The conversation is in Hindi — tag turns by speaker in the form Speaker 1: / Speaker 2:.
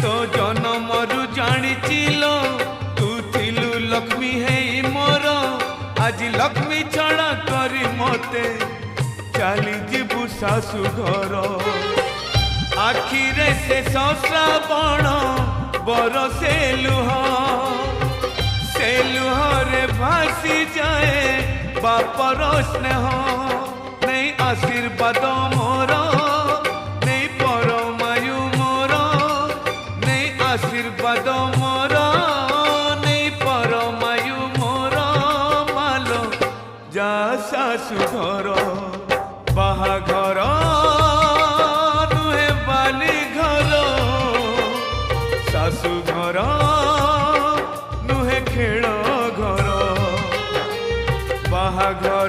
Speaker 1: तो जनमरु जानिचिलो तू थिलु लक्ष्मी है मोर आज लक्ष्मी छड़ा करी मते चली जीवु सासु घर आखिरे से श्रावण बरसे लुह रे भासी जाए बापर स्नेह नहीं आशीर्वाद मोर नहीं परमायु मोर नहीं आशीर्वाद मोर नहीं परमायु मोर मालो जा सासु घर बाहाघर नुहे बाली घर सासु घर नुहे खेल घर बाहाघर